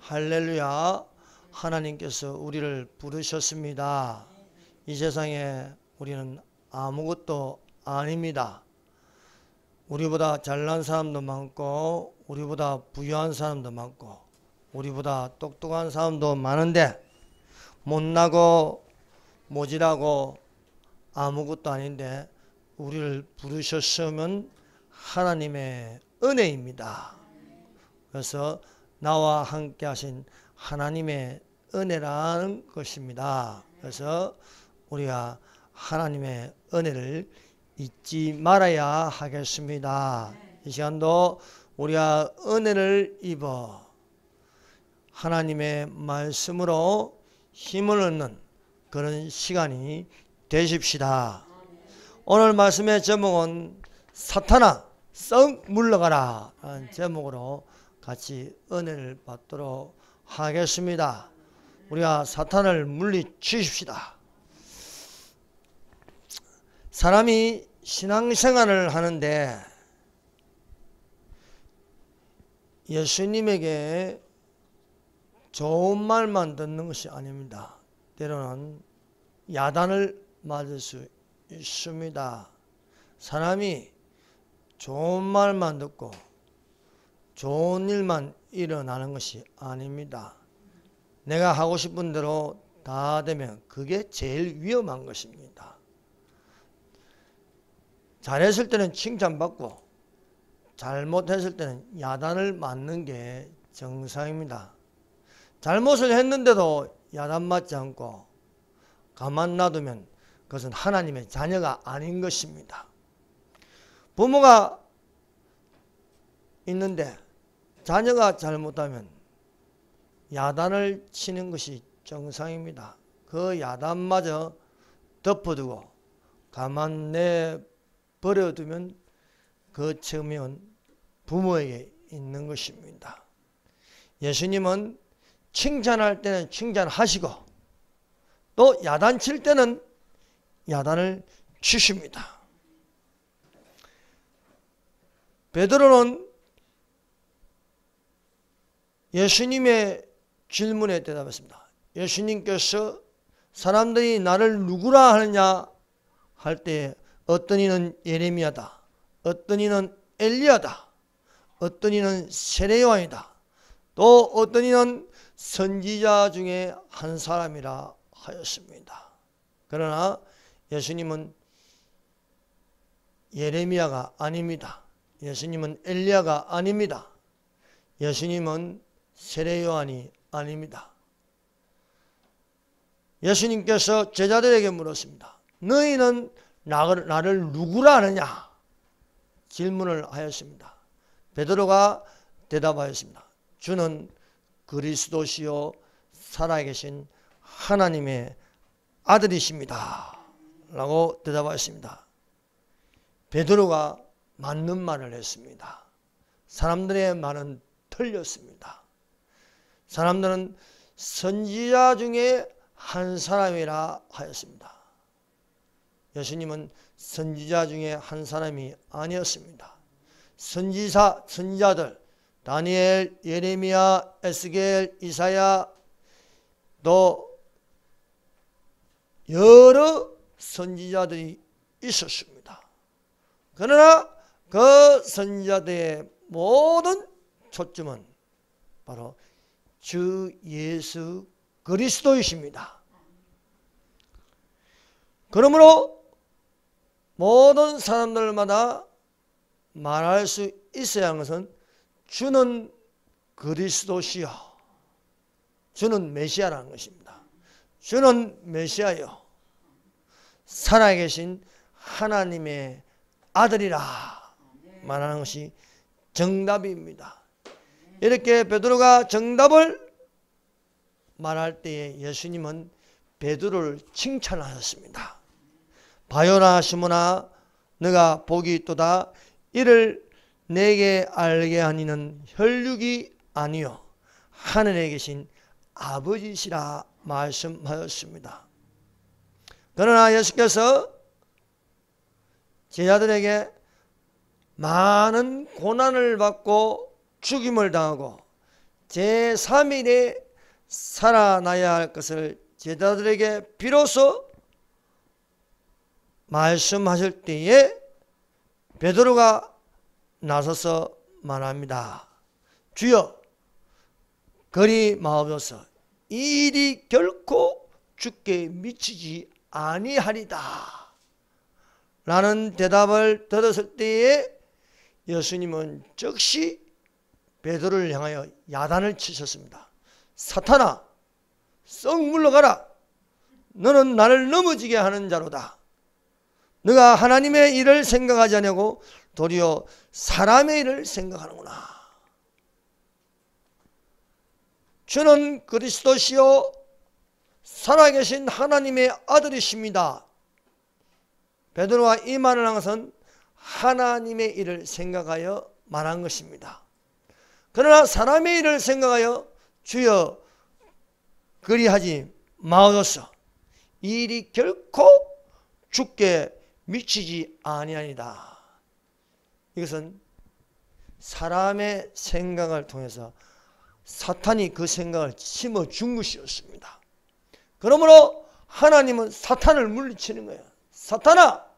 할렐루야. 하나님께서 우리를 부르셨습니다. 이 세상에 우리는 아무것도 아닙니다. 우리보다 잘난 사람도 많고 우리보다 부유한 사람도 많고 우리보다 똑똑한 사람도 많은데 못나고 모질하고 아무것도 아닌데 우리를 부르셨으면 하나님의 은혜입니다. 그래서 나와 함께 하신 하나님의 은혜라는 것입니다. 그래서 우리가 하나님의 은혜를 잊지 말아야 하겠습니다. 이 시간도 우리가 은혜를 입어 하나님의 말씀으로 힘을 얻는 그런 시간이 되십시다. 오늘 말씀의 제목은 사탄아 썩 물러가라 라는 제목으로 같이 은혜를 받도록 하겠습니다. 우리가 사탄을 물리치십시다. 사람이 신앙생활을 하는데 예수님에게 좋은 말만 듣는 것이 아닙니다. 때로는 야단을 맞을 수 있습니다. 사람이 좋은 말만 듣고 좋은 일만 일어나는 것이 아닙니다. 내가 하고 싶은 대로 다 되면 그게 제일 위험한 것입니다. 잘했을 때는 칭찬받고 잘못했을 때는 야단을 맞는 게 정상입니다. 잘못을 했는데도 야단 맞지 않고 가만 놔두면 그것은 하나님의 자녀가 아닌 것입니다. 부모가 있는데 자녀가 잘못하면 야단을 치는 것이 정상입니다. 그 야단마저 덮어두고 가만 내버려두면 그 책임은 부모에게 있는 것입니다. 예수님은 칭찬할 때는 칭찬하시고 또 야단칠 때는 야단을 치십니다. 베드로는 예수님의 질문에 대답했습니다. 예수님께서 사람들이 나를 누구라 하느냐 할 때 어떤 이는 예레미야다, 어떤 이는 엘리야다, 어떤 이는 세례 요한이다, 또 어떤 이는 선지자 중에 한 사람이라 하였습니다. 그러나 예수님은 예레미야가 아닙니다. 예수님은 엘리야가 아닙니다. 예수님은 세례 요한이 아닙니다. 예수님께서 제자들에게 물었습니다. 너희는 나를 누구라 하느냐? 질문을 하였습니다. 베드로가 대답하였습니다. 주는 그리스도시요 살아계신 하나님의 아들이십니다. 라고 대답하였습니다. 베드로가 맞는 말을 했습니다. 사람들의 말은 틀렸습니다. 사람들은 선지자 중에 한 사람이라 하였습니다. 예수님은 선지자 중에 한 사람이 아니었습니다. 선지자들 다니엘, 예레미야, 에스겔, 이사야 또 여러 선지자들이 있었습니다. 그러나 그 선지자들의 모든 초점은 바로 주 예수 그리스도이십니다. 그러므로 모든 사람들마다 말할 수 있어야 하는 것은 주는 그리스도시요, 주는 메시아라는 것입니다. 주는 메시아요, 살아계신 하나님의 아들이라 말하는 것이 정답입니다. 이렇게 베드로가 정답을 말할 때에 예수님은 베드로를 칭찬하셨습니다. 바요나 시몬아 너가 복이 있도다. 이를 내게 알게 하니는 혈육이 아니요 하늘에 계신 아버지시라 말씀하였습니다. 그러나 예수께서 제자들에게 많은 고난을 받고 죽임을 당하고 제3일에 살아나야 할 것을 제자들에게 비로소 말씀하실 때에 베드로가 나서서 말합니다. 주여, 그리 마옵소서. 이 일이 결코 주께 미치지 아니하리다 라는 대답을 들었을 때에 예수님은 즉시 베드로를 향하여 야단을 치셨습니다. 사탄아, 썩 물러가라. 너는 나를 넘어지게 하는 자로다. 너가 하나님의 일을 생각하지 않고 도리어 사람의 일을 생각하는구나. 주는 그리스도시요 살아계신 하나님의 아들이십니다. 베드로가 이 말을 한 것은 하나님의 일을 생각하여 말한 것입니다. 그러나 사람의 일을 생각하여 주여 그리하지 마옵소서. 이 일이 결코 주께 미치지 아니하니라. 이것은 사람의 생각을 통해서 사탄이 그 생각을 심어준 것이었습니다. 그러므로 하나님은 사탄을 물리치는 거예요. 사탄아,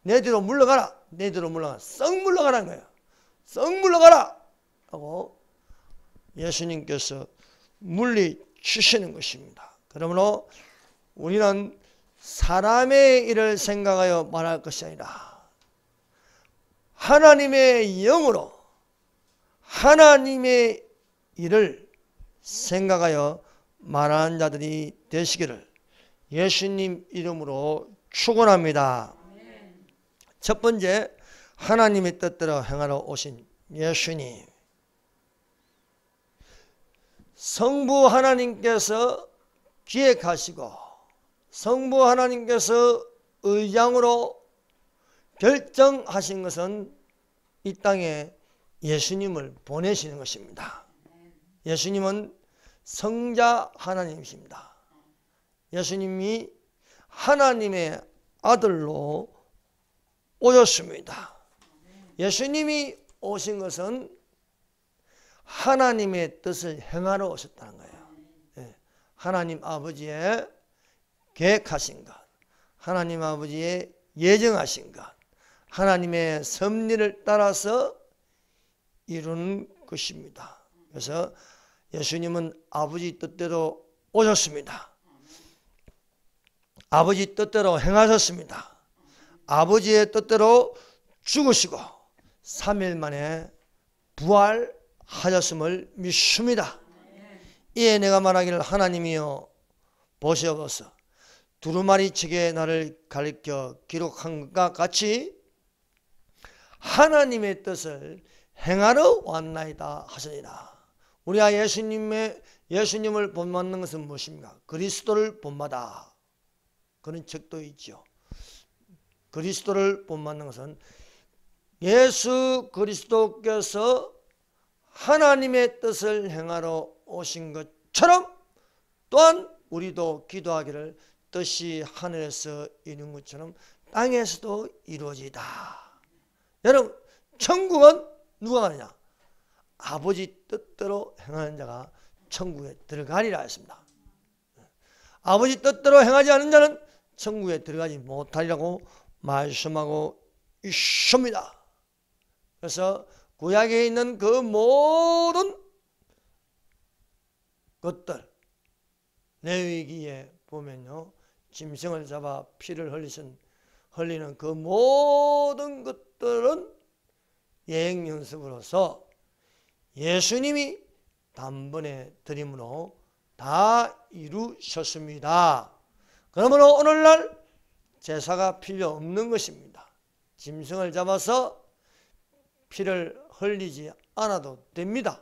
내 뒤로 물러가라. 내 뒤로 물러가라. 썩 물러가라는 거예요. 썩 물러가라 하고 예수님께서 물리치시는 것입니다. 그러므로 우리는 사람의 일을 생각하여 말할 것이 아니라 하나님의 영으로 하나님의 일을 생각하여 말하는 자들이 되시기를 예수님 이름으로 축원합니다. 첫 번째, 하나님의 뜻대로 행하러 오신 예수님. 성부 하나님께서 기획하시고 성부 하나님께서 의장으로 결정하신 것은 이 땅에 예수님을 보내시는 것입니다. 예수님은 성자 하나님이십니다. 예수님이 하나님의 아들로 오셨습니다. 예수님이 오신 것은 하나님의 뜻을 행하러 오셨다는 거예요. 하나님 아버지의 계획하신 것, 하나님 아버지의 예정하신 것, 하나님의 섭리를 따라서 이루는 것입니다. 그래서 예수님은 아버지 뜻대로 오셨습니다. 아버지 뜻대로 행하셨습니다. 아버지의 뜻대로 죽으시고 3일 만에 부활하셨음을 믿습니다. 이에 내가 말하기를 하나님이여 보시옵소서. 두루마리 책에 나를 가리켜 기록한 것과 같이 하나님의 뜻을 행하러 왔나이다 하시니라. 우리가 예수님을 본받는 것은 무엇입니까? 그리스도를 본받아. 그런 책도 있죠. 그리스도를 본받는 것은 예수 그리스도께서 하나님의 뜻을 행하러 오신 것처럼 또한 우리도 기도하기를 뜻이 하늘에서 이룬 것처럼 땅에서도 이루어지다. 여러분, 천국은 누가 가느냐? 아버지 뜻대로 행하는 자가 천국에 들어가리라 했습니다. 아버지 뜻대로 행하지 않는 자는 천국에 들어가지 못하리라고 말씀하고 있습니다. 그래서 구약에 있는 그 모든 것들, 레위기에 보면요, 짐승을 잡아 피를 흘리는 그 모든 것들은 예행 연습으로서 예수님이 단번에 드림으로 다 이루셨습니다. 그러므로 오늘날 제사가 필요 없는 것입니다. 짐승을 잡아서 피를 흘리지 않아도 됩니다.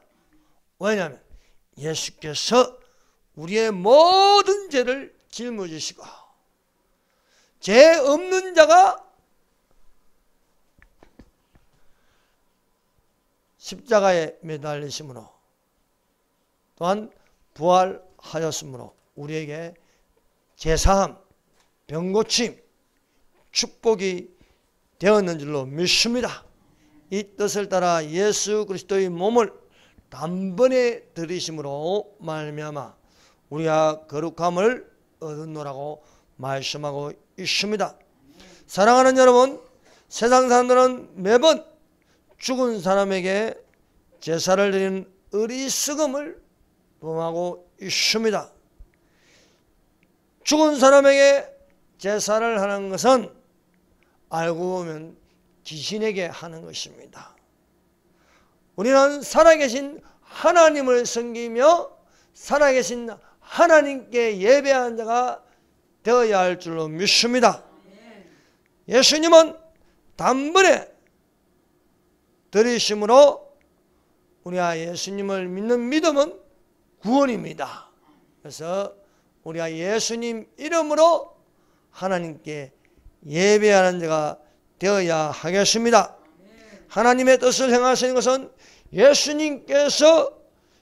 왜냐하면 예수께서 우리의 모든 죄를 짊어지시고 죄 없는 자가 십자가에 매달리심으로 또한 부활하였으므로 우리에게 제사함, 병고침, 축복이 되었는 줄로 믿습니다. 이 뜻을 따라 예수 그리스도의 몸을 단번에 들이심으로 말미암아 우리가 거룩함을 얻었노라고 말씀하고 있습니다. 사랑하는 여러분, 세상 사람들은 매번 죽은 사람에게 제사를 드리는 어리석음을 범하고 있습니다. 죽은 사람에게 제사를 하는 것은 알고 보면 귀신에게 하는 것입니다. 우리는 살아계신 하나님을 섬기며 살아계신 하나님께 예배하는 자가 되어야 할 줄로 믿습니다. 예수님은 단번에 들이심으로 우리가 예수님을 믿는 믿음은 구원입니다. 그래서 우리가 예수님 이름으로 하나님께 예배하는 자가 되어야 하겠습니다. 하나님의 뜻을 행하시는 것은 예수님께서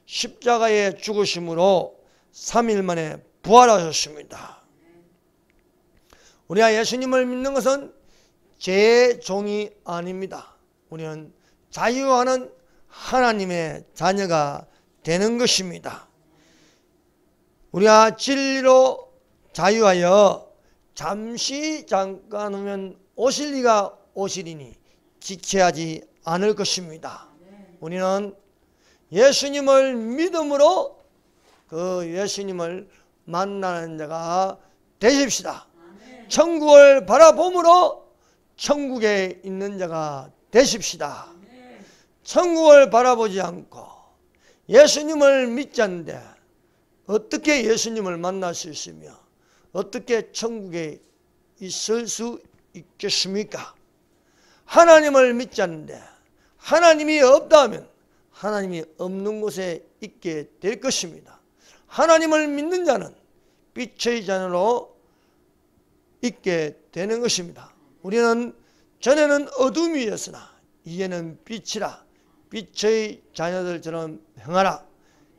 십자가에 죽으심으로 3일 만에 부활하셨습니다. 우리가 예수님을 믿는 것은 제 종이 아닙니다. 우리는 자유하는 하나님의 자녀가 되는 것입니다. 우리가 진리로 자유하여 잠시 잠깐 후면 오실 이가 오시리니 지체하지 않을 것입니다. 우리는 예수님을 믿음으로 그 예수님을 만나는 자가 되십시다. 천국을 바라봄으로 천국에 있는 자가 되십시다. 천국을 바라보지 않고 예수님을 믿지 않는데 어떻게 예수님을 만날 수 있으며 어떻게 천국에 있을 수 있겠습니까? 하나님을 믿지 않는데 하나님이 없다면 하나님이 없는 곳에 있게 될 것입니다. 하나님을 믿는 자는 빛의 자녀로 있게 되는 것입니다. 우리는 전에는 어둠이었으나 이제는 빛이라. 빛의 자녀들처럼 행하라.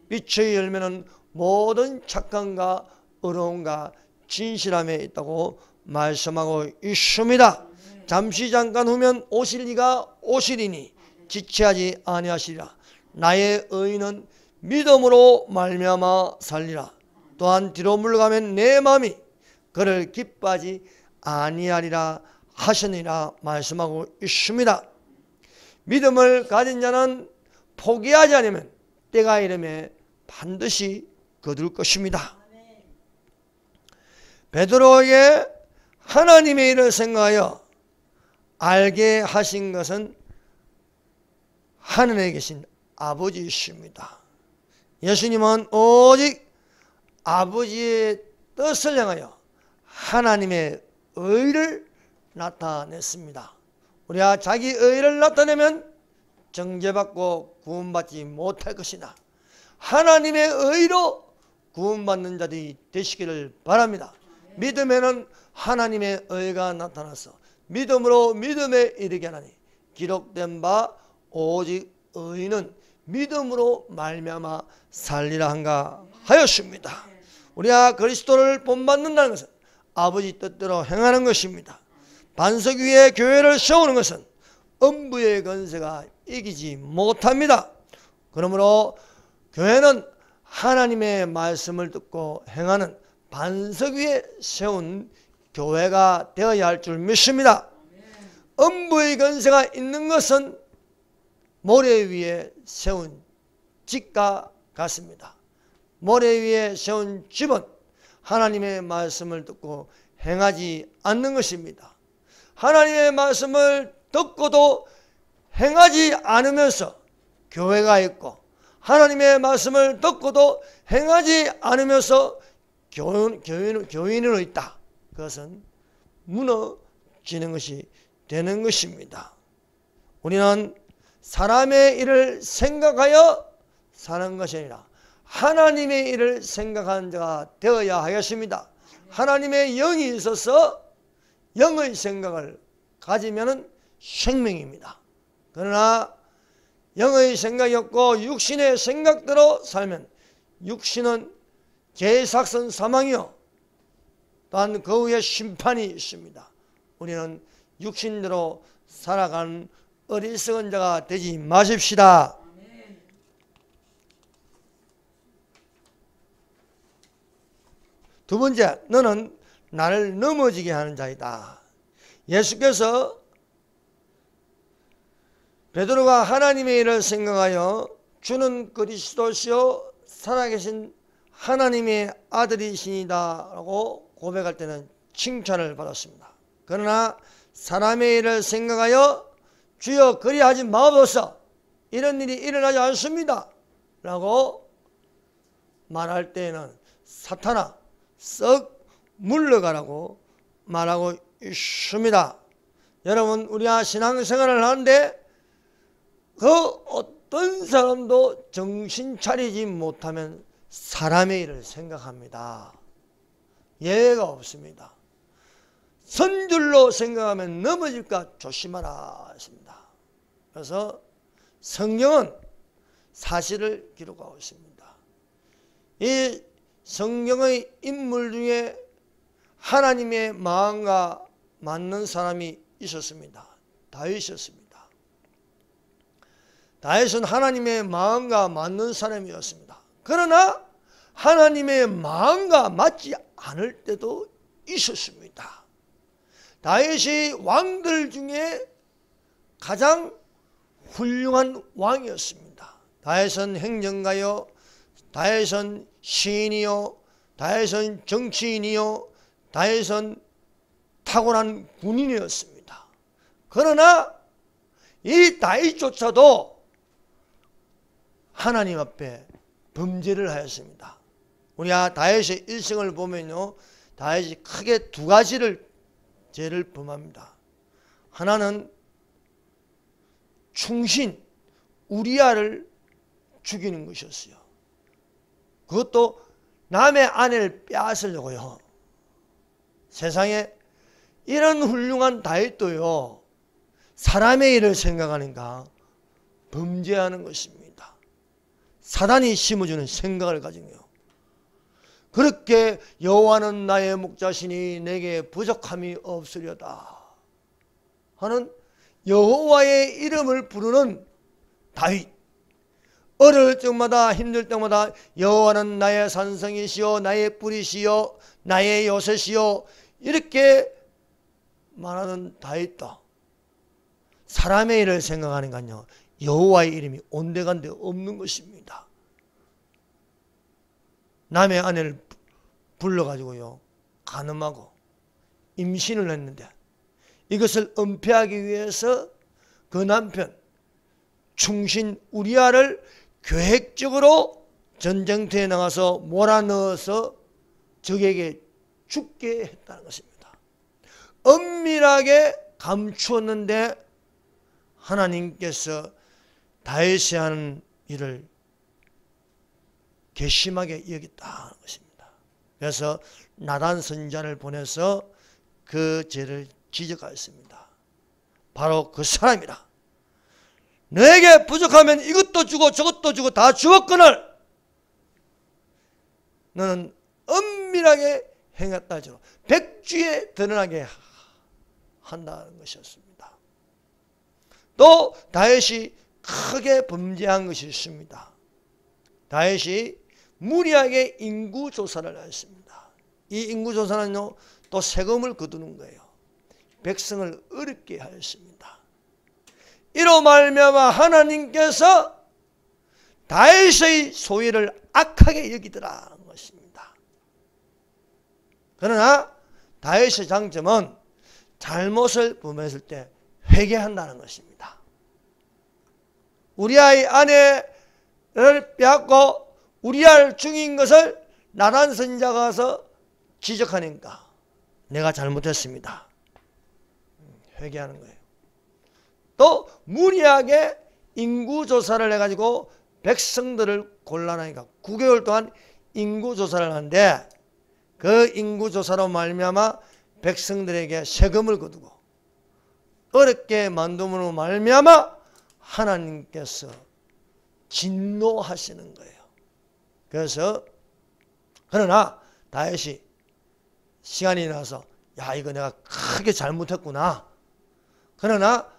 빛의 열매는 모든 착함과 의로움과 진실함에 있다고 말씀하고 있습니다. 잠시 잠깐 후면 오실 이가 오시리니 지체하지 아니하시리라. 나의 의인은 믿음으로 말미암아 살리라. 또한 뒤로 물러가면 내 마음이 그를 기뻐하지 아니하리라 하시니라 말씀하고 있습니다. 믿음을 가진 자는 포기하지 않으면 때가 이르면 반드시 거둘 것입니다. 베드로에게 하나님의 일을 생각하여 알게 하신 것은 하늘에 계신 아버지이십니다. 예수님은 오직 아버지의 뜻을 향하여 하나님의 의를 나타냈습니다. 우리가 자기 의를 나타내면 정죄받고 구원받지 못할 것이나 하나님의 의로 구원받는 자들이 되시기를 바랍니다. 믿음에는 하나님의 의가 나타나서 믿음으로 믿음에 이르게 하나니 기록된 바 오직 의인은 믿음으로 말미암아 살리라 한가 하였습니다. 우리가 그리스도를 본받는다는 것은 아버지 뜻대로 행하는 것입니다. 반석 위에 교회를 세우는 것은 음부의 권세가 이기지 못합니다. 그러므로 교회는 하나님의 말씀을 듣고 행하는 반석 위에 세운 교회가 되어야 할 줄 믿습니다. 음부의 권세가 있는 것은 모래 위에 세운 집과 같습니다. 모래 위에 세운 집은 하나님의 말씀을 듣고 행하지 않는 것입니다. 하나님의 말씀을 듣고도 행하지 않으면서 교회가 있고 하나님의 말씀을 듣고도 행하지 않으면서 교인으로 있다. 그것은 무너지는 것이 되는 것입니다. 우리는 사람의 일을 생각하여 사는 것이 아니라 하나님의 일을 생각하는 자가 되어야 하겠습니다. 하나님의 영이 있어서 영의 생각을 가지면 생명입니다. 그러나 영의 생각이 없고 육신의 생각대로 살면 육신은 죄삭선 사망이요 또한 그 후에 심판이 있습니다. 우리는 육신대로 살아가는 어리석은 자가 되지 마십시다. 두 번째, 너는 나를 넘어지게 하는 자이다. 예수께서 베드로가 하나님의 일을 생각하여 주는 그리스도시요 살아계신 하나님의 아들이시니다 라고 고백할 때는 칭찬을 받았습니다. 그러나 사람의 일을 생각하여 주여 그리하지 마옵소서, 이런 일이 일어나지 않습니다 라고 말할 때에는 사탄아 썩 물러가라고 말하고 있습니다. 여러분, 우리가 신앙생활을 하는데 그 어떤 사람도 정신 차리지 못하면 사람의 일을 생각합니다. 예외가 없습니다. 선줄로 생각하면 넘어질까 조심하라 했습니다. 그래서 성경은 사실을 기록하고 있습니다. 이 성경의 인물 중에 하나님의 마음과 맞는 사람이 있었습니다. 다윗이었습니다. 다윗은 하나님의 마음과 맞는 사람이었습니다. 그러나 하나님의 마음과 맞지 않을 때도 있었습니다. 다윗이 왕들 중에 가장 훌륭한 왕이었습니다. 다윗은 행정가요, 다윗은 시인이요, 다윗은 정치인이요, 다윗은 탁월한 군인이었습니다. 그러나 이 다윗조차도 하나님 앞에 범죄를 하였습니다. 우리가 다윗의 일생을 보면요, 다윗이 크게 두 가지를 죄를 범합니다. 하나는 충신 우리아를 죽이는 것이었어요. 그것도 남의 아내를 빼앗으려고요. 세상에 이런 훌륭한 다윗도요, 사람의 일을 생각하니까 범죄하는 것입니다. 사단이 심어주는 생각을 가지고요. 그렇게 여호와는 나의 목자시니 내게 부족함이 없으려다 하는 여호와의 이름을 부르는 다윗, 어려울 때마다 힘들 때마다 여호와는 나의 산성이시요 나의 뿌리시요 나의 요새시요 이렇게 말하는 다윗도 사람의 일을 생각하니까요, 여호와의 이름이 온데간데 없는 것입니다. 남의 아내를 불러가지고요, 간음하고 임신을 했는데 이것을 은폐하기 위해서 그 남편 충신 우리아를 계획적으로 전쟁터에 나가서 몰아넣어서 적에게 죽게 했다는 것입니다. 은밀하게 감추었는데 하나님께서 다윗이 하는 일을 괘씸하게 여겼다는 것입니다. 그래서 나단 선지자를 보내서 그 죄를 지적하였습니다. 바로 그 사람이라. 너에게 부족하면 이것도 주고 저것도 주고 다 주었거늘 너는 은밀하게 행했다 하죠. 백주에 드러나게 한다는 것이었습니다. 또 다윗이 크게 범죄한 것이 있습니다. 다윗이 무리하게 인구조사를 했습니다. 이 인구조사는요, 또 세금을 거두는 거예요. 백성을 어렵게 하였습니다. 이로 말미암아 하나님께서 다윗의 소위를 악하게 여기더라는 것입니다. 그러나 다윗의 장점은 잘못을 범했을 때 회개한다는 것입니다. 우리아의 아내를 빼앗고 우리아를 죽인 것을 나단 선지자가 가서 지적하니까 내가 잘못했습니다. 회개하는 거예요. 또 무리하게 인구조사를 해가지고 백성들을 곤란하니까 9개월 동안 인구조사를 하는데 그 인구조사로 말미암아 백성들에게 세금을 거두고 어렵게 만듦으로 말미암아 하나님께서 진노하시는 거예요. 그래서 그러나 다윗이 시간이 나서 야, 이거 내가 크게 잘못했구나. 그러나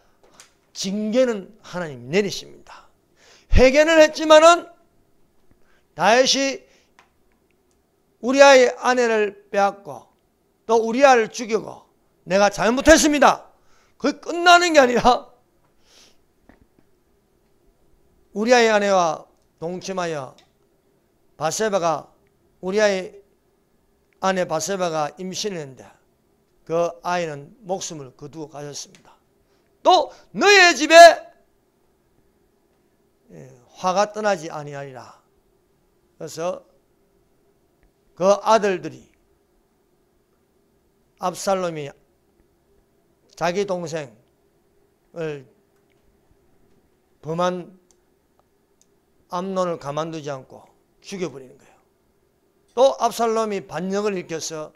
징계는 하나님 내리십니다. 회개는 했지만은 다윗이 우리아의 아내를 빼앗고 또 우리아를 죽이고 내가 잘못했습니다. 그게 끝나는 게 아니라 우리아의 아내와 동침하여 바세바가 우리아의 아내 바세바가 임신을 했는데 그 아이는 목숨을 거두고 가셨습니다. 또 너의 집에 화가 떠나지 아니하리라. 그래서 그 아들들이 압살롬이 자기 동생을 범한 암논을 가만두지 않고 죽여버리는 거예요. 또 압살롬이 반역을 일으켜서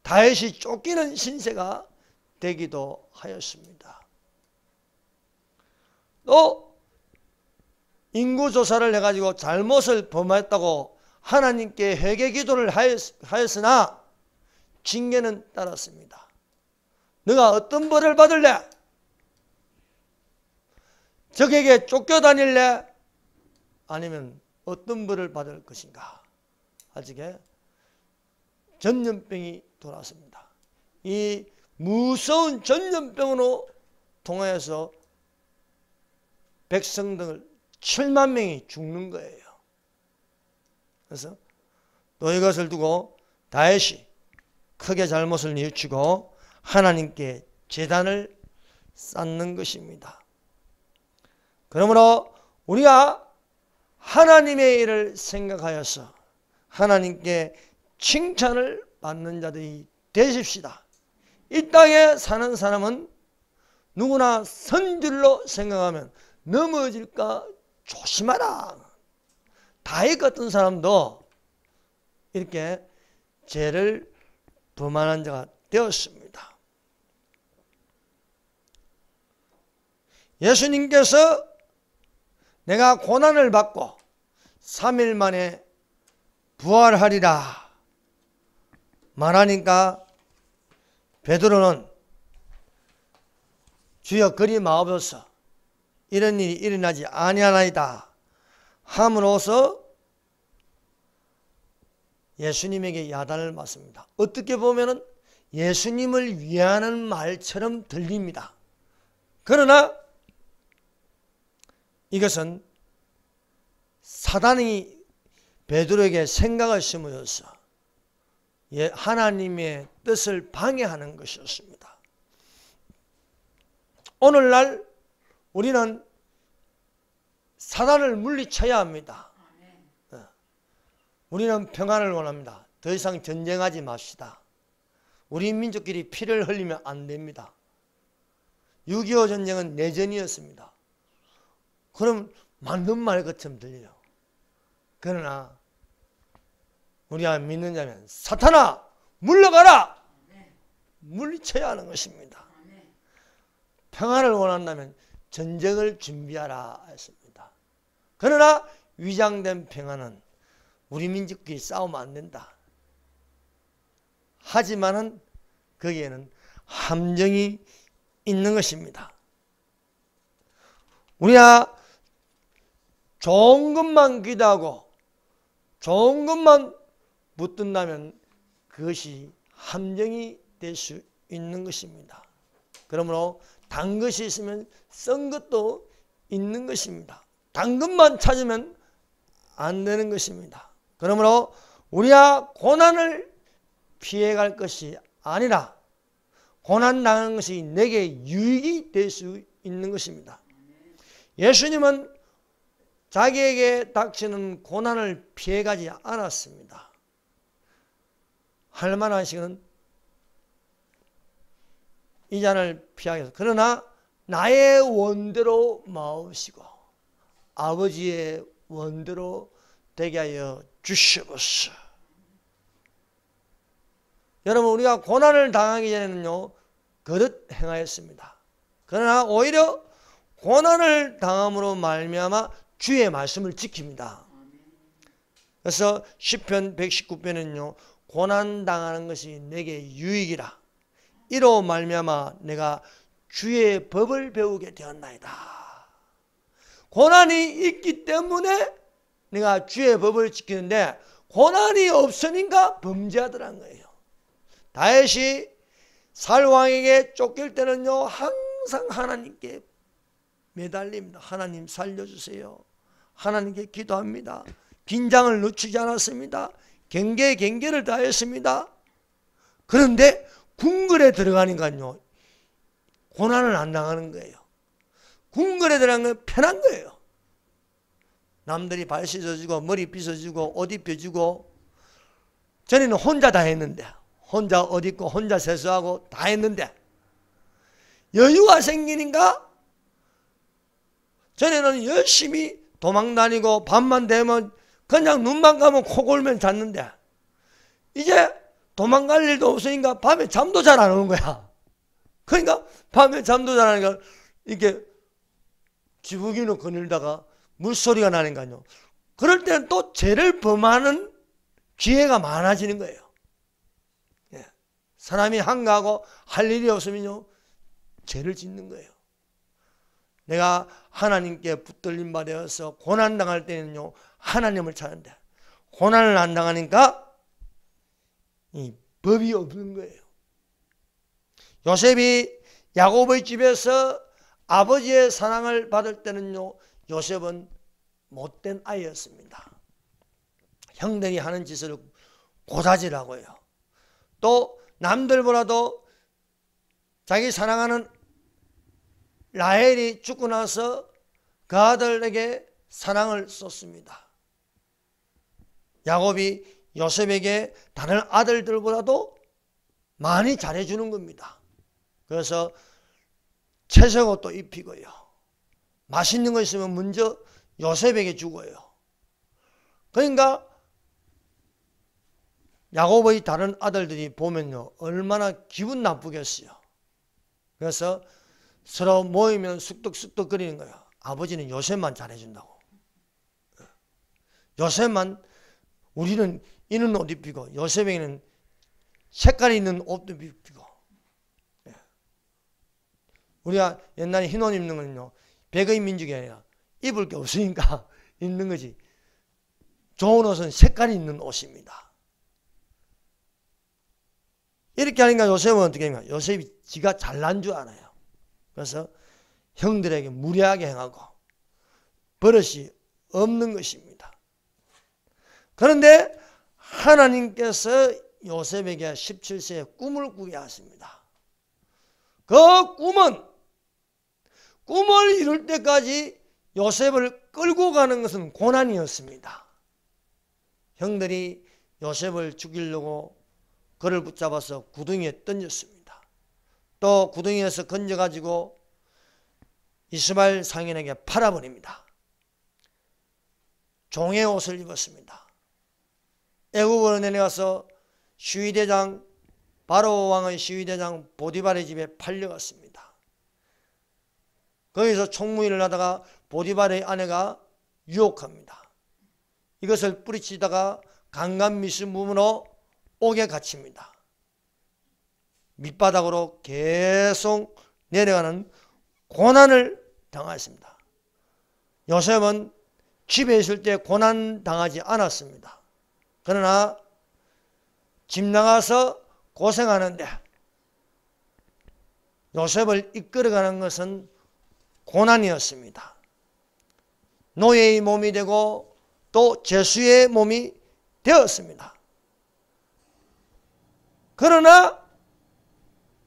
다윗이 쫓기는 신세가 되기도 하였습니다. 또 인구조사를 해가지고 잘못을 범했다고 하나님께 회개 기도를 하였으나 징계는 따랐습니다. 너가 어떤 벌을 받을래? 적에게 쫓겨다닐래? 아니면 어떤 벌을 받을 것인가? 아직에 전염병이 돌았습니다. 이 무서운 전염병으로 통하여서 백성들 7만 명이 죽는 거예요. 그래서 또 이것을 두고 다윗이 크게 잘못을 뉘우치고 하나님께 제단을 쌓는 것입니다. 그러므로 우리가 하나님의 일을 생각하여서 하나님께 칭찬을 받는 자들이 되십시다. 이 땅에 사는 사람은 누구나 선줄로 생각하면 넘어질까 조심하라. 다윗 같은 사람도 이렇게 죄를 범하는 자가 되었습니다. 예수님께서 내가 고난을 받고 3일 만에 부활하리라 말하니까 베드로는 주여 그리 마옵소서 이런 일이 일어나지 아니하나이다 함으로써 예수님에게 야단을 맞습니다. 어떻게 보면 예수님을 위하는 말처럼 들립니다. 그러나 이것은 사단이 베드로에게 생각을 심어서 하나님의 뜻을 방해하는 것이었습니다. 오늘날 우리는 사단을 물리쳐야 합니다. 우리는 평안을 원합니다. 더 이상 전쟁하지 맙시다. 우리 민족끼리 피를 흘리면 안 됩니다. 6.25 전쟁은 내전이었습니다. 그럼 맞는 말 것처럼 들려요. 그러나 우리가 믿는 자면 사탄아 물러가라! 물리쳐야 하는 것입니다. 평안을 원한다면 전쟁을 준비하라 했습니다. 그러나 위장된 평안은 우리 민족끼리 싸우면 안 된다. 하지만은 거기에는 함정이 있는 것입니다. 우리가 좋은 것만 기도하고 좋은 것만 붙든다면 그것이 함정이 될 수 있는 것입니다. 그러므로 단 것이 있으면 썬 것도 있는 것입니다. 단 것만 찾으면 안 되는 것입니다. 그러므로 우리가 고난을 피해갈 것이 아니라 고난 당한 것이 내게 유익이 될 수 있는 것입니다. 예수님은 자기에게 닥치는 고난을 피해가지 않았습니다. 할 만한 시간은 이 잔을 피하기 위해서 그러나 나의 원대로 마옵시고 아버지의 원대로 되게 하여 주시옵소서. 여러분 우리가 고난을 당하기 전에는요 그릇 행하였습니다. 그러나 오히려 고난을 당함으로 말미암아 주의 말씀을 지킵니다. 그래서 시편 119편은요 고난 당하는 것이 내게 유익이라 이로 말미암아 내가 주의 법을 배우게 되었나이다. 고난이 있기 때문에 내가 주의 법을 지키는데 고난이 없으니까 범죄하더란 거예요. 다윗이 살왕에게 쫓길 때는요 항상 하나님께 매달립니다. 하나님 살려주세요. 하나님께 기도합니다. 긴장을 늦추지 않았습니다. 경계를 다했습니다. 그런데 궁궐에 들어가니까요 고난을 안 당하는 거예요. 궁궐에 들어가는 건 편한 거예요. 남들이 발 씻어주고 머리 빗어주고 옷 입혀주고, 전에는 혼자 다 했는데, 혼자 옷 입고 혼자 세수하고 다 했는데 여유가 생기니까 전에는 열심히 도망다니고 밤만 되면 그냥 눈만 감으면 코 골면 잤는데, 이제 도망갈 일도 없으니까 밤에 잠도 잘 안 오는 거야. 그러니까 밤에 잠도 잘 안 오니까 이렇게 지붕이로 거닐다가 물소리가 나니까요. 그럴 때는 또 죄를 범하는 기회가 많아지는 거예요. 예. 사람이 한가하고 할 일이 없으면요 죄를 짓는 거예요. 내가 하나님께 붙들림 받아서 고난 당할 때는요 하나님을 찾는데, 고난을 안 당하니까 이 법이 없는 거예요. 요셉이 야곱의 집에서 아버지의 사랑을 받을 때는요 요셉은 못된 아이였습니다. 형들이 하는 짓을 고자질하고요, 또 남들보다도 자기 사랑하는 라헬이 죽고 나서 그 아들에게 사랑을 쏟습니다. 야곱이 요셉에게 다른 아들들보다도 많이 잘해주는 겁니다. 그래서 채색옷도 입히고요, 맛있는 거 있으면 먼저 요셉에게 주고요. 그러니까 야곱의 다른 아들들이 보면요 얼마나 기분 나쁘겠어요. 그래서 서로 모이면 쑥덕쑥덕 거리는 거예요. 아버지는 요셉만 잘해준다고. 요셉만, 우리는 이런 옷 입히고 요셉에게는 색깔이 있는 옷도 입히고. 우리가 옛날에 흰 옷 입는 거는요 백의 민족이 아니라 입을 게 없으니까 입는 거지. 좋은 옷은 색깔이 있는 옷입니다. 이렇게 하니까 요셉은 어떻게 합니까? 요셉이 지가 잘난 줄 알아요. 그래서 형들에게 무례하게 행하고 버릇이 없는 것입니다. 그런데 하나님께서 요셉에게 17세에 꿈을 꾸게 하십니다. 그 꿈을 이룰 때까지 요셉을 끌고 가는 것은 고난이었습니다. 형들이 요셉을 죽이려고 그를 붙잡아서 구덩이에 던졌습니다. 또 구덩이에서 건져가지고 이스마엘 상인에게 팔아버립니다. 종의 옷을 입었습니다. 애국으로 내려가서 시위대장, 바로 왕의 시위대장 보디발의 집에 팔려갔습니다. 거기서 총무일을 하다가 보디발의 아내가 유혹합니다. 이것을 뿌리치다가 강간미수범으로 옥에 갇힙니다. 밑바닥으로 계속 내려가는 고난을 당했습니다. 요셉은 집에 있을 때 고난 당하지 않았습니다. 그러나 집 나가서 고생하는데 요셉을 이끌어가는 것은 고난이었습니다. 노예의 몸이 되고 또 죄수의 몸이 되었습니다. 그러나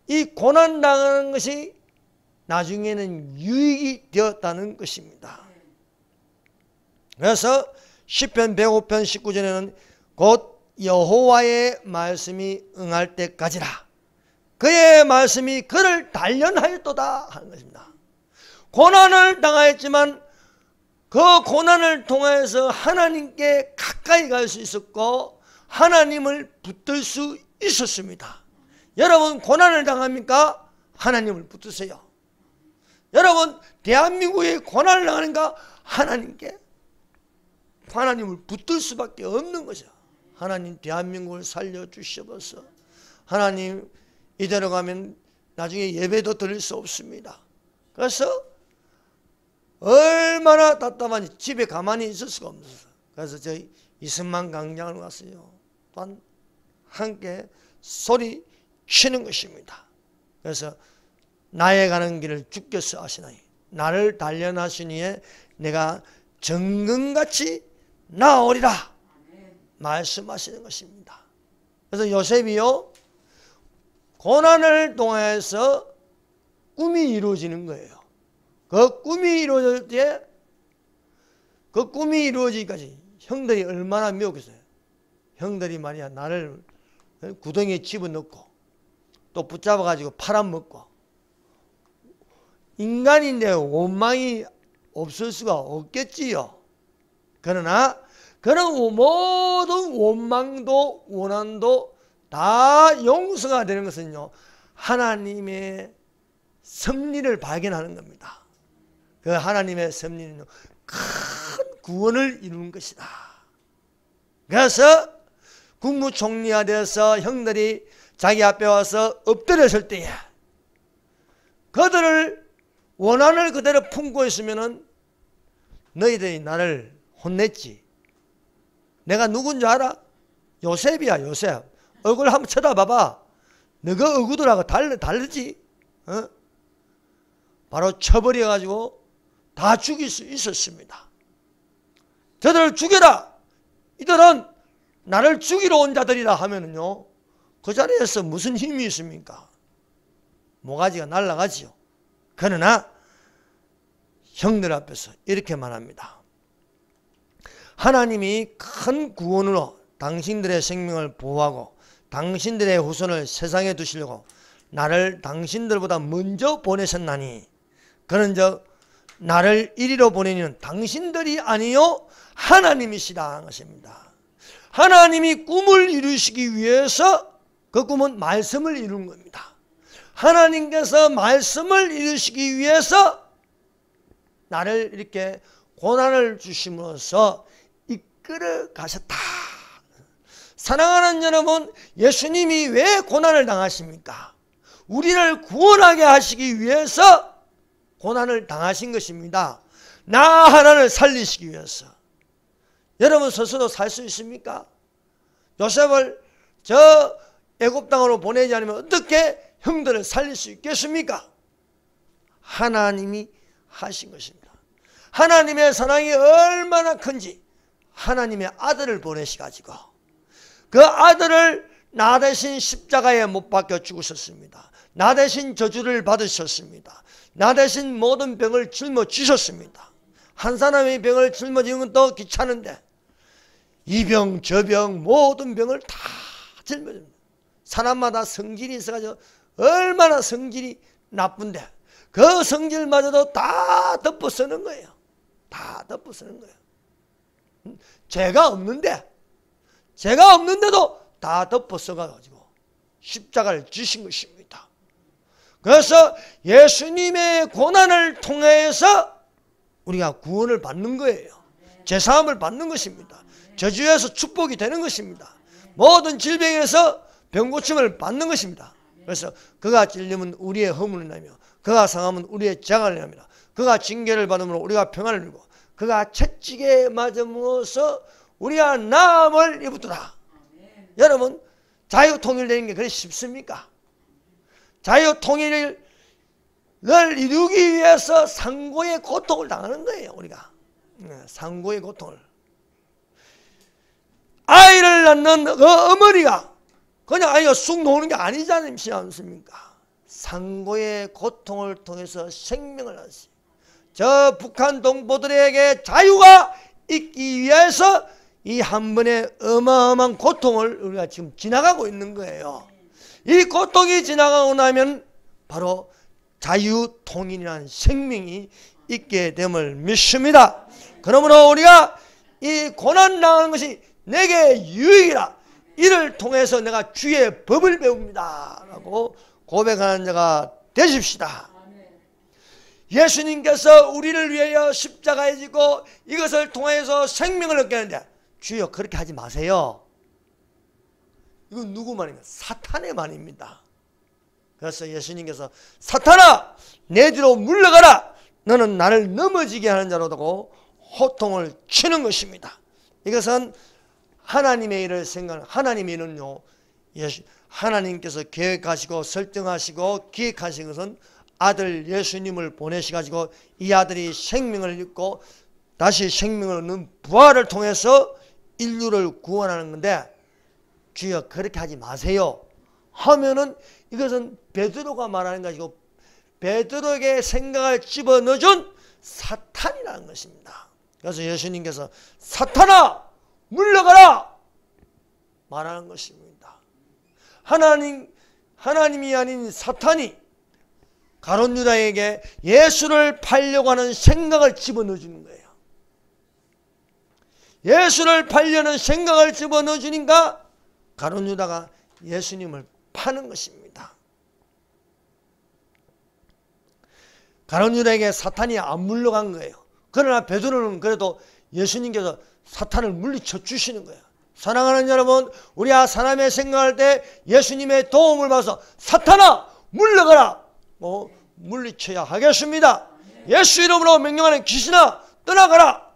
이 고난당하는 것이 나중에는 유익이 되었다는 것입니다. 그래서 시편 105편 19절에는 곧 여호와의 말씀이 응할 때까지라 그의 말씀이 그를 단련하였도다 하는 것입니다. 고난을 당하였지만 그 고난을 통해서 하나님께 가까이 갈 수 있었고 하나님을 붙들 수 있었습니다. 여러분 고난을 당합니까? 하나님을 붙드세요. 여러분 대한민국에 고난을 당하니까 하나님을 붙들 수밖에 없는 거죠. 하나님 대한민국을 살려주셔서 하나님 이대로 가면 나중에 예배도 드릴 수 없습니다. 그래서 얼마나 답답한지 집에 가만히 있을 수가 없어요. 그래서 저희 이승만 광장을 갔어요. 또한 함께 소리 치는 것입니다. 그래서 나의 가는 길을 주께서 아시나니 나를 단련하시니에 내가 정금같이 나으리라 말씀하시는 것입니다. 그래서 요셉이요, 고난을 통해서 꿈이 이루어지는 거예요. 그 꿈이 이루어질 때, 그 꿈이 이루어지기까지 형들이 얼마나 미웠겠어요. 형들이 말이야 나를 구덩이에 집어넣고 또 붙잡아가지고 팔아먹고, 인간인데 원망이 없을 수가 없겠지요. 그러나 그런 모든 원망도 원한도 다 용서가 되는 것은요, 하나님의 섭리를 발견하는 겁니다. 그 하나님의 섭리는 큰 구원을 이루는 것이다. 그래서 국무총리가 되어서 형들이 자기 앞에 와서 엎드렸을 때에 그들을 원한을 그대로 품고 있으면은 너희들이 나를 혼냈지. 내가 누군지 알아? 요셉이야, 요셉. 얼굴 한번 쳐다봐봐. 너가 얼굴들하고 다르지? 어? 바로 쳐버려가지고 다 죽일 수 있었습니다. 저들을 죽여라. 이들은 나를 죽이러 온 자들이라 하면은요, 그 자리에서 무슨 힘이 있습니까? 모가지가 날아가지요. 그러나 형들 앞에서 이렇게 말합니다. 하나님이 큰 구원으로 당신들의 생명을 보호하고 당신들의 후손을 세상에 두시려고 나를 당신들보다 먼저 보내셨나니, 그런즉 나를 이리로 보내는 당신들이 아니요 하나님이시다 하는 것입니다. 하나님이 꿈을 이루시기 위해서 그 꿈은 말씀을 이루는 겁니다. 하나님께서 말씀을 이루시기 위해서 나를 이렇게 고난을 주심으로써 이끌어 가셨다. 사랑하는 여러분, 예수님이 왜 고난을 당하십니까? 우리를 구원하게 하시기 위해서 고난을 당하신 것입니다. 나 하나를 살리시기 위해서. 여러분 스스로 살 수 있습니까? 요셉을 저 애굽 땅으로 보내지 않으면 어떻게 형들을 살릴 수 있겠습니까? 하나님이 하신 것입니다. 하나님의 사랑이 얼마나 큰지 하나님의 아들을 보내시가지고 그 아들을 나 대신 십자가에 못 박혀 죽으셨습니다. 나 대신 저주를 받으셨습니다. 나 대신 모든 병을 짊어지셨습니다. 한 사람의 병을 짊어지는 건 더 귀찮은데 이 병, 저 병, 모든 병을 다 짊어집니다. 사람마다 성질이 있어가지고 얼마나 성질이 나쁜데 그 성질마저도 다 덮어 쓰는 거예요. 다 덮어 쓰는 거예요. 죄가 없는데도 다 덮어 써가지고 십자가를 지신 것입니다. 그래서 예수님의 고난을 통해서 우리가 구원을 받는 거예요. 제사함을 받는 것입니다. 저주에서 축복이 되는 것입니다. 모든 질병에서 병고침을 받는 것입니다. 그래서 그가 찔림은 우리의 허물을 내며 그가 상함은 우리의 재앙을 내며 그가 징계를 받음으로 우리가 평안을 누리고 그가 채찍에 맞음으로써 우리가 나음을 입었더라. 여러분, 자유통일되는 게 그리 쉽습니까? 자유통일을 이루기 위해서 상고의 고통을 당하는 거예요. 우리가 상고의 고통을. 아이를 낳는 그 어머니가 그냥 아이가 쑥 놓는 게 아니지 않습니까? 상고의 고통을 통해서 생명을 얻었어요. 저 북한 동포들에게 자유가 있기 위해서 이 한 번의 어마어마한 고통을 우리가 지금 지나가고 있는 거예요. 이 고통이 지나가고 나면 바로 자유통일이라는 생명이 있게 됨을 믿습니다. 그러므로 우리가 이 고난당하는 것이 내게 유익이라 이를 통해서 내가 주의 법을 배웁니다 라고 고백하는 자가 되십시다. 예수님께서 우리를 위하여 십자가에 지고 이것을 통해서 생명을 얻게 하는데 주여 그렇게 하지 마세요. 이건 누구 말입니까? 사탄의 말입니다. 그래서 예수님께서 사탄아 내 뒤로 물러가라. 너는 나를 넘어지게 하는 자로다고 호통을 치는 것입니다. 이것은 하나님의 일을 생각하는, 하나님의 일은요, 하나님께서 계획하시고 설정하시고 기획하신 것은 아들 예수님을 보내셔가지고 이 아들이 생명을 얻고 다시 생명을 얻는 부활을 통해서 인류를 구원하는 건데, 주여 그렇게 하지 마세요 하면은 이것은 베드로가 말하는 것이고 베드로에게 생각을 집어넣어준 사탄이라는 것입니다. 그래서 예수님께서 사탄아 물러가라 말하는 것입니다. 하나님이 아닌 사탄이 가룟 유다에게 예수를 팔려고 하는 생각을 집어넣어주는 거예요. 예수를 팔려는 생각을 집어넣어주니까 가룟 유다가 예수님을 파는 것입니다. 가룟 유다에게 사탄이 안 물러간 거예요. 그러나 베드로는 그래도 예수님께서 사탄을 물리쳐 주시는 거예요. 사랑하는 여러분, 우리가 사람의 생각할 때 예수님의 도움을 받아서 사탄아 물러가라 물리쳐야 하겠습니다. 예수 이름으로 명령하는 귀신아 떠나가라.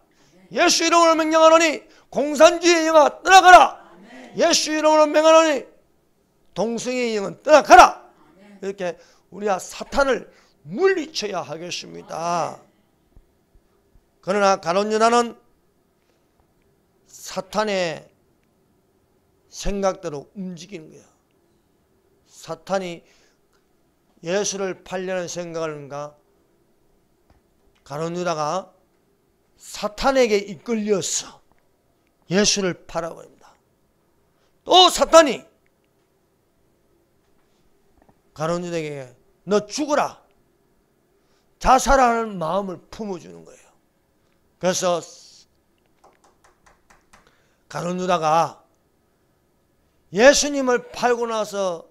예수 이름으로 명령하노니 공산주의의 영아 떠나가라. 예수 이름으로 명령하노니 동성애의 영은 떠나가라. 이렇게 우리가 사탄을 물리쳐야 하겠습니다. 그러나 가룟 유다는 사탄의 생각대로 움직이는 거예요. 사탄이 예수를 팔려는 생각을 하는가, 가룟 유다가 사탄에게 이끌려서 예수를 팔아버립니다. 또 사탄이 가룟 유다에게 너 죽어라 자살하는 마음을 품어주는 거예요. 그래서 가룟 유다가 예수님을 팔고 나서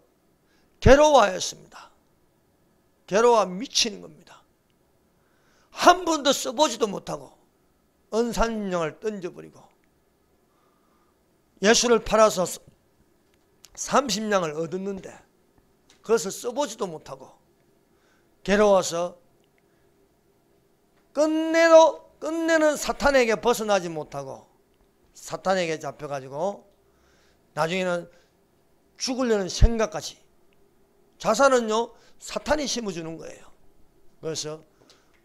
괴로워하였습니다. 괴로워 미치는 겁니다. 한 번도 써보지도 못하고 은산인형을 던져버리고 예수를 팔아서 30냥을 얻었는데 그것을 써보지도 못하고 괴로워서 끝내는 사탄에게 벗어나지 못하고 사탄에게 잡혀가지고 나중에는 죽으려는 생각까지, 자살은요 사탄이 심어주는 거예요. 그래서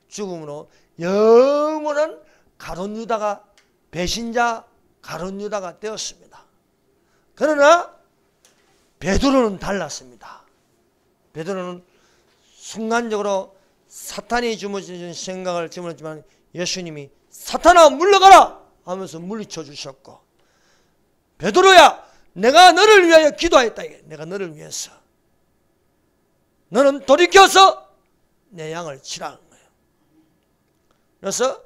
죽음으로 영원한 가룟 유다가, 배신자 가룟 유다가 되었습니다. 그러나 베드로는 달랐습니다. 베드로는 순간적으로 사탄이 주무신 생각을 집어넣었지만 예수님이 사탄아 물러가라 하면서 물리쳐 주셨고, 베드로야 내가 너를 위하여 기도하였다. 내가 너를 위해서 너는 돌이켜서 내 양을 치라는 거예요. 그래서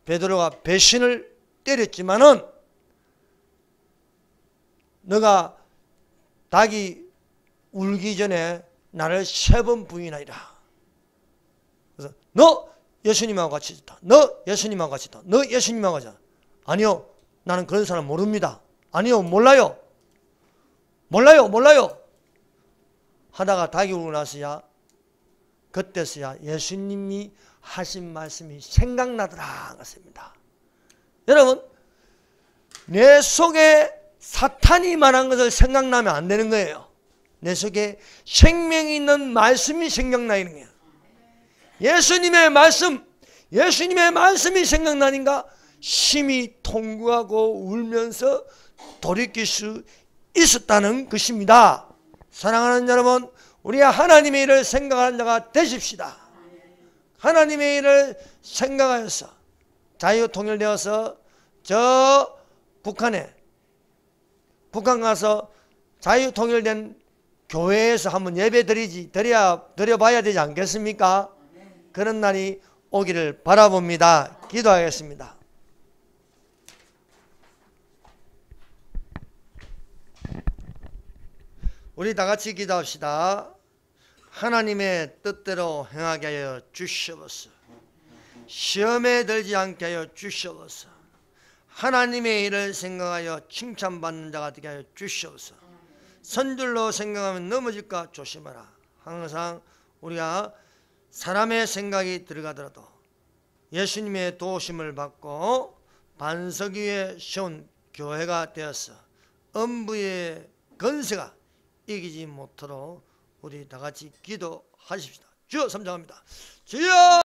베드로가 배신을 때렸지만은 너가 닭이 울기 전에 나를 3번 부인하리라. 그래서 너 예수님하고 같이 있다. 너 예수님하고 같이 있다. 너 예수님하고 같이 있다. 아니요, 나는 그런 사람 모릅니다. 아니요, 몰라요. 하다가 닭이 울고 나서야, 그때서야 예수님이 하신 말씀이 생각나더라 그랬습니다. 여러분, 내 속에 사탄이 말한 것을 생각나면 안 되는 거예요. 내 속에 생명이 있는 말씀이 생각나는 거예요. 예수님의 말씀이 생각나니까 심히 통곡하고 울면서 돌이킬 수 있었다는 것입니다. 사랑하는 여러분, 우리가 하나님의 일을 생각하는 자가 되십시다. 하나님의 일을 생각하여서 자유통일되어서 저 북한 가서 자유통일된 교회에서 한번 예배 드려봐야 되지 않겠습니까? 그런 날이 오기를 바라봅니다. 기도하겠습니다. 우리 다 같이 기도합시다. 하나님의 뜻대로 행하게 하여 주시옵소서. 시험에 들지 않게 하여 주시옵소서. 하나님의 일을 생각하여 칭찬받는 자가 되게 하여 주시옵소서. 선줄로 생각하면 넘어질까 조심하라. 항상 우리가 사람의 생각이 들어가더라도 예수님의 도우심을 받고 반석 위에 세운 교회가 되어서 음부의 건세가 이기지 못하도록 우리 다 같이 기도하십시다. 주여, 삼장합니다. 주여!